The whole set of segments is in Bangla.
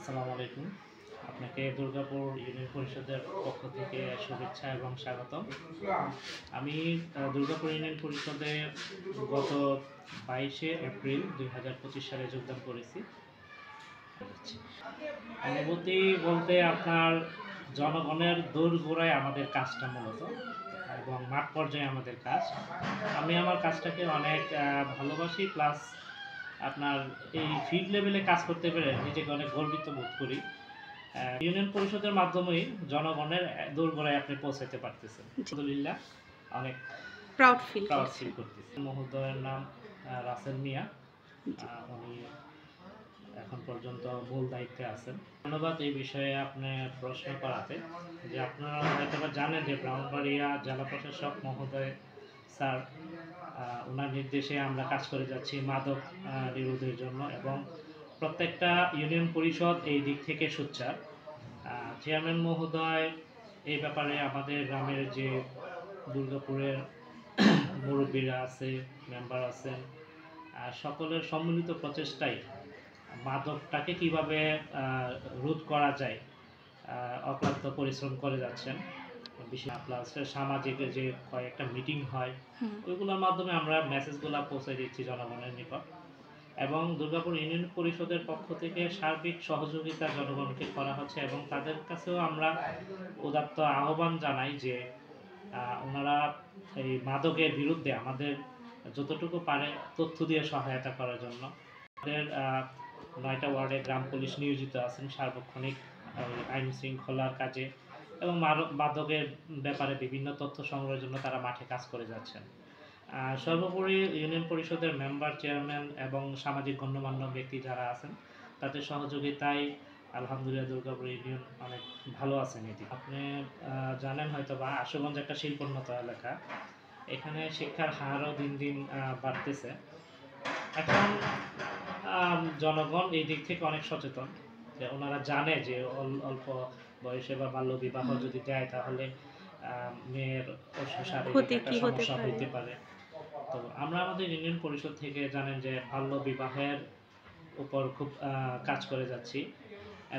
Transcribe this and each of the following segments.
আসসালামু আলাইকুম। আপনাকে দুর্গাপুর ইউনিয়ন পরিষদের পক্ষ থেকে শুভেচ্ছা এবং স্বাগতম। আমি দুর্গাপুর ইউনিয়ন পরিষদে গত 22শে এপ্রিল 2025 সালে যোগদান করেছি। অনুভূতি বলতে আপনার জনগণের দোরগোড়ায় আমাদের কাজটা মূলত এবং মাঠ পর্যায়ে আমাদের কাজ। আমি আমার কাজটাকে অনেক ভালোবাসি, প্লাস আপনার এই ফিল্ড লেভেলে কাজ করতে পেরে নিজেকে অনেক গর্বিত বোধ করি। ইউনিয়ন পরিষদের মাধ্যমেই জনগণের দোরগোড়ায় আপনি পৌঁছাতে পারতেছেন। আলহামদুলিল্লাহ, অনেক প্রাউড ফিল করতেছি। মহোদয়ের নাম রাসেল মিয়া। উনি এখন পর্যন্ত মূল দায়িত্বে আছেন। ধন্যবাদ এই বিষয়ে আপনি প্রশ্ন করাতে। যে আপনারা হয়তো জানেন যে ব্রাহ্মণবাড়িয়া জেলা প্রশাসক মহোদয় স্যার ওনার নির্দেশে আমরা কাজ করে যাচ্ছি মাদক নিরোধের জন্য, এবং প্রত্যেকটা ইউনিয়ন পরিষদ এই দিক থেকে সোচ্চার। চেয়ারম্যান মহোদয় এই ব্যাপারে আমাদের গ্রামের যে দুর্গাপুরের মুরব্বীরা আছে, মেম্বার আছেন, সকলের সম্মিলিত প্রচেষ্টায় মাদকটাকে কিভাবে রোধ করা যায় অক্লান্ত পরিশ্রম করে যাচ্ছেন। বিশেষ প্লাস সামাজিক যে কয়েকটা মিটিং হয় ওইগুলোর মাধ্যমে আমরা মেসেজগুলো পৌঁছে দিচ্ছি জনগণের নিকট, এবং দুর্গাপুর ইউনিয়ন পরিষদের পক্ষ থেকে সার্বিক সহযোগিতা জনগণকে করা হচ্ছে, এবং তাদের কাছেও আমরা উদাত্ত আহ্বান জানাই যে ওনারা এই মাদকের বিরুদ্ধে আমাদের যতটুকু পারে তথ্য দিয়ে সহায়তা করার জন্য। আমাদের 9টা ওয়ার্ডে গ্রাম পুলিশ নিয়োজিত আছেন সার্বক্ষণিক আইন শৃঙ্খলার কাজে, এবং মাদকের ব্যাপারে বিভিন্ন তথ্য সংগ্রহের জন্য তারা মাঠে কাজ করে যাচ্ছেন। সর্বোপরি ইউনিয়ন পরিষদের মেম্বার, চেয়ারম্যান এবং সামাজিক গণ্যমান্য ব্যক্তি যারা আছেন তাদের সহযোগিতায় আলহামদুলিল্লাহ দুর্গাপুর ইউনিয়ন অনেক ভালো আছেন। এটি আপনি জানেন হয়তো বা, আশুগঞ্জ একটা শিল্পোন্নত এলাকা, এখানে শিক্ষার হারও দিন দিন বাড়তেছে। এখন জনগণ এই দিক থেকে অনেক সচেতন, যে ওনারা জানে যে অল্প বয়সে বা বাল্য বিবাহ যদি দেয় তাহলে মেয়ের শারীরিক একটা সমস্যা হইতে পারে। তো আমরা আমাদের ইউনিয়ন পরিষদ থেকে জানেন যে বাল্য বিবাহের উপর খুব কাজ করে যাচ্ছি,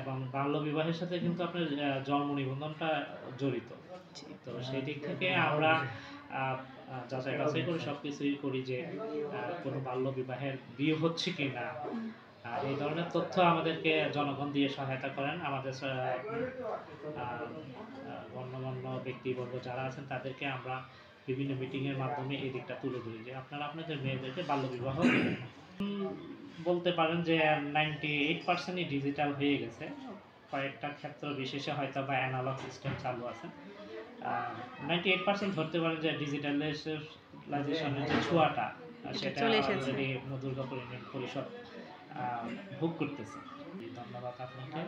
এবং বাল্য বিবাহের সাথে কিন্তু আপনার জন্ম নিবন্ধনটা জড়িত। তো সেই দিক থেকে আমরা যাচাই বাছাই করে সব কিছুই করি যে কোনো বাল্য বিবাহের বিয়ে হচ্ছে কি না, এই ধরনের তথ্য আমাদেরকে জনগণ দিয়ে সহায়তা করেন। আমাদের গণ্যমান্য ব্যক্তিবর্গ যারা আছেন তাদেরকে আমরা বিভিন্ন মিটিংয়ের মাধ্যমে এই দিকটা তুলে ধরি যে আপনারা আপনাদের মেয়েদেরকে বাল্যবিবাহ বলতে পারেন যে 98%ই ডিজিটাল হয়ে গেছে। কয়েকটা ক্ষেত্র বিশেষে হয়তো বা অ্যানালগ সিস্টেম চালু আছে। 98% ধরতে পারেন যে ডিজিটালাইজেশনের যে ছোঁয়াটা সেটা অলরেডি দুর্গাপুর ইউনিয়ন পরিষদ ভোগ করতেছে। ধন্যবাদ আপনাকে।